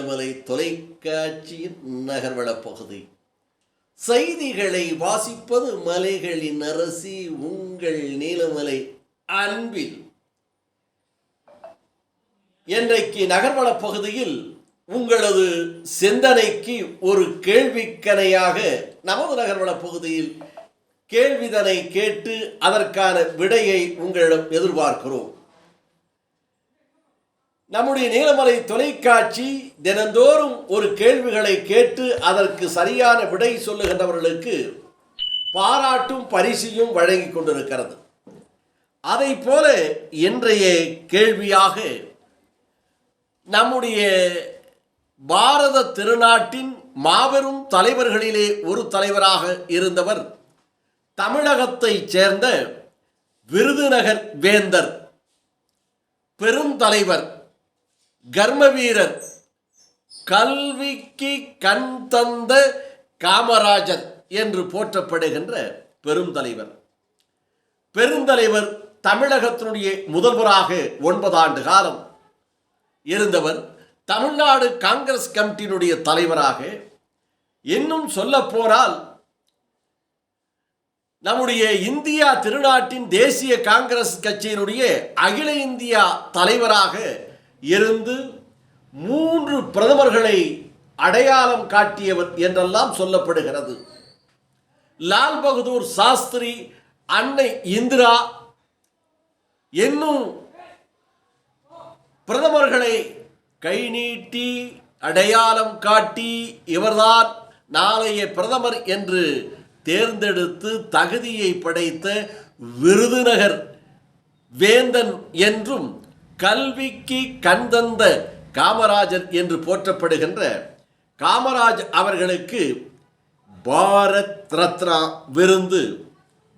நீலமலை தொலைக்காட்சியின் நகர்வள பகுதி. செய்திகளை வாசிப்பது மலைகளின் அரசி உங்கள் நீலமலை அன்பில். இன்றைக்கு நகர்வள பகுதியில் உங்களது சிந்தனைக்கு ஒரு கேள்விக்கணையாக நமது நகர்வள பகுதியில் கேள்விதனை கேட்டு அதற்கான விடையை உங்களிடம் எதிர்பார்க்கிறோம். நம்முடைய நீலமலை தொலைக்காட்சி தினந்தோறும் ஒரு கேள்விகளை கேட்டு அதற்கு சரியான விடை சொல்லுகின்றவர்களுக்கு பாராட்டும் பரிசையும் வழங்கி கொண்டிருக்கிறது. அதை போல இன்றைய கேள்வியாக நம்முடைய பாரத திருநாட்டின் மாபெரும் தலைவர்களிலே ஒரு தலைவராக இருந்தவர் தமிழகத்தைச் சேர்ந்த விருதுநகர் வேந்தர், பெருந்தலைவர், கர்மவீரர், கல்விக்கு கண் தந்த காமராஜர் என்று போற்றப்படுகின்ற பெருந்தலைவர் தமிழகத்தினுடைய முதல்வராக 9 ஆண்டு காலம் இருந்தவர். தமிழ்நாடு காங்கிரஸ் கமிட்டியினுடைய தலைவராக, இன்னும் சொல்ல போனால் நம்முடைய இந்தியா திருநாட்டின் தேசிய காங்கிரஸ் கட்சியினுடைய அகில இந்தியா தலைவராக இருந்து 3 பிரதமர்களை அடையாளம் காட்டியவர் என்றெல்லாம் சொல்லப்படுகிறது. லால் பகதூர் சாஸ்திரி, அன்னை இந்திரா என்னும் பிரதமர்களை கை நீட்டி அடையாளம் காட்டி இவர்தான் நாளைய பிரதமர் என்று தேர்ந்தெடுத்து தகுதியை படைத்த விருதுநகர் வேந்தன் என்றும் கல்விக்கு கண் தந்த காமராஜர் என்று போற்றப்படுகின்ற காமராஜ் அவர்களுக்கு பாரத் ரத்னா விருது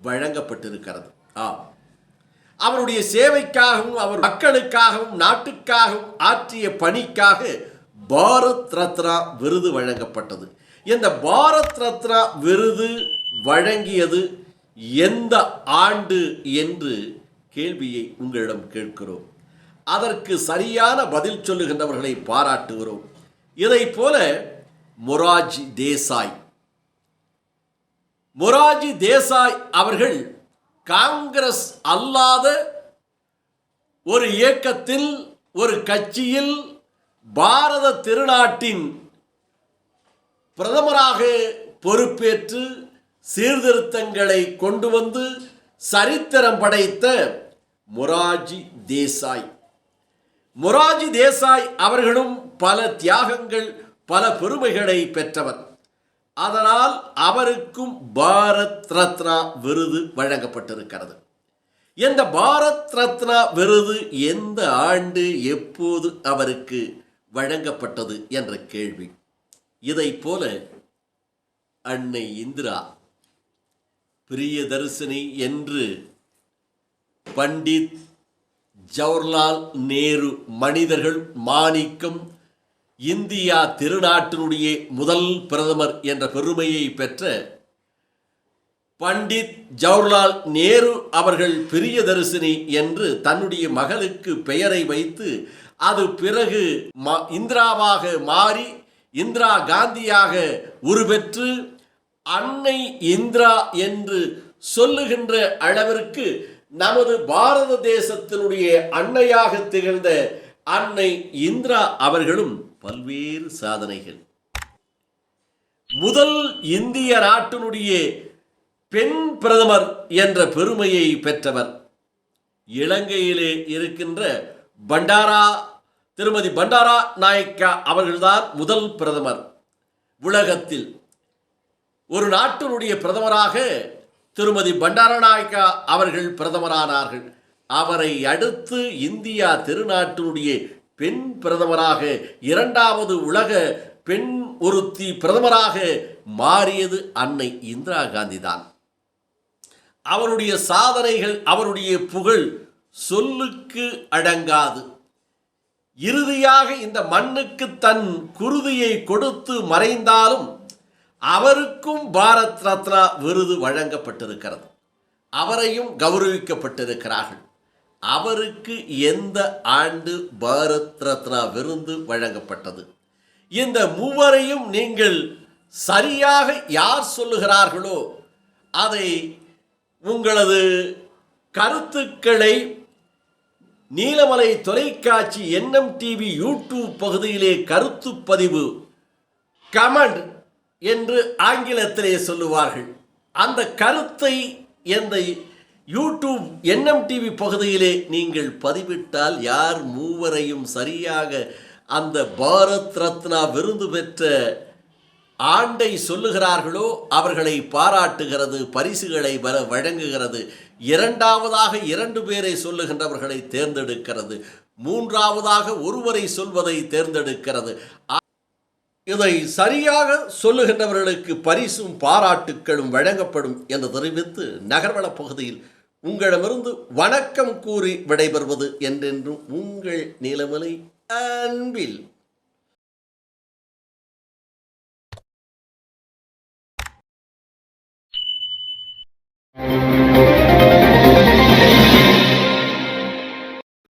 வழங்கப்பட்டிருக்கிறது. அவருடைய சேவைக்காகவும் அவர் மக்களுக்காகவும் நாட்டுக்காகவும் ஆற்றிய பணிக்காக பாரத் ரத்னா விருது வழங்கப்பட்டது. இந்த பாரத் ரத்னா விருது வழங்கியது எந்த ஆண்டு என்று கேள்வியை உங்களிடம் கேட்கிறோம். அதற்கு சரியான பதில் சொல்லுகின்றவர்களை பாராட்டுகிறோம். இதை போல மொரார்ஜி தேசாய் அவர்கள் காங்கிரஸ் அல்லாத ஒரு இயக்கத்தில், ஒரு கட்சியில் பாரத திருநாட்டின் பிரதமராக பொறுப்பேற்று சீர்திருத்தங்களை கொண்டு வந்து சரித்திரம் படைத்த மொரார்ஜி தேசாய் அவர்களும் பல தியாகங்கள், பல பெருமைகளை பெற்றவர். அதனால் அவருக்கும் பாரத் ரத்னா விருது வழங்கப்பட்டிருக்கிறது. இந்த பாரத் ரத்னா விருது எந்த ஆண்டு, எப்போது அவருக்கு வழங்கப்பட்டது என்ற கேள்வி. இதை போல அன்னை இந்திரா, பிரியதர்சினி என்று பண்டித் ஜவஹர்லால் நேரு, மனிதர்கள் மாணிக்கம், இந்தியா திருநாட்டினுடைய முதல் பிரதமர் என்ற பெருமையை பெற்ற பண்டித் ஜவஹர்லால் நேரு அவர்கள் பிரியதர்சினி என்று தன்னுடைய மகளுக்கு பெயரை வைத்து, அது பிறகு இந்திராவாக மாறி இந்திரா காந்தியாக உருப்பெற்று அன்னை இந்திரா என்று சொல்லுகின்ற அளவிற்கு நமது பாரத தேசத்தினுடைய அன்னையாக திகழ்ந்த அன்னை இந்திரா அவர்களும் பல்வேறு சாதனைகள். முதல் இந்திய நாட்டினுடைய பெண் பிரதமர் என்ற பெருமையை பெற்றவர். இலங்கையிலே இருக்கின்ற திருமதி பண்டாரா நாயக்கா அவர்கள்தான் முதல் பிரதமர். உலகத்தில் ஒரு நாட்டினுடைய பிரதமராக திருமதி பண்டாரா நாயக்கா அவர்கள் பிரதமரானார்கள். அவரை அடுத்து இந்தியா திருநாட்டினுடைய பெண் பிரதமராக, 2வது உலக பெண் ஒருத்தி பிரதமராக மாறியது அன்னை இந்திரா காந்தி தான். அவருடைய சாதனைகள், அவருடைய புகழ் சொல்லுக்கு அடங்காது. இறுதியாக இந்த மண்ணுக்கு தன் குருதியை கொடுத்து மறைந்தாலும் அவருக்கும் பாரத் ரத்னா விருது வழங்கப்பட்டிருக்கிறது. அவரையும் கௌரவிக்கப்பட்டிருக்கிறார்கள். அவருக்கு எந்த ஆண்டு பாரத் ரத்னா விருது வழங்கப்பட்டது? இந்த மூவரையும் நீங்கள் சரியாக யார் சொல்லுகிறார்களோ அதை உங்களது கருத்துக்களை நீலமலை தொலைக்காட்சி NMTV யூடியூப் பகுதியிலே கருத்து பதிவு கமெண்ட் என்று ஆங்கிலத்திலே சொல்லுவார்கள். அந்த கருத்தை இந்த யூடியூப் NMTV பகுதியிலே நீங்கள் பதிவிட்டால் யார் மூவரையும் சரியாக அந்த பாரத் ரத்னா விருது பெற்ற ஆண்டை சொல்லுகிறார்களோ அவர்களை பாராட்டுகிறது, பரிசுகளை வழங்குகிறது. இரண்டாவதாக 2 பேரை சொல்லுகின்றவர்களை தேர்ந்தெடுக்கிறது. மூன்றாவதாக ஒருவரை சொல்வதை தேர்ந்தெடுக்கிறது. இதை சரியாக சொல்லுகின்றவர்களுக்கு பரிசும் பாராட்டுக்களும் வழங்கப்படும் என்று தெரிவித்து நகர்வள பகுதியில் உங்களிடமிருந்து வணக்கம் கூறி விடைபெறுவது என்றென்றும் உங்கள் நீலமலை அன்பில்.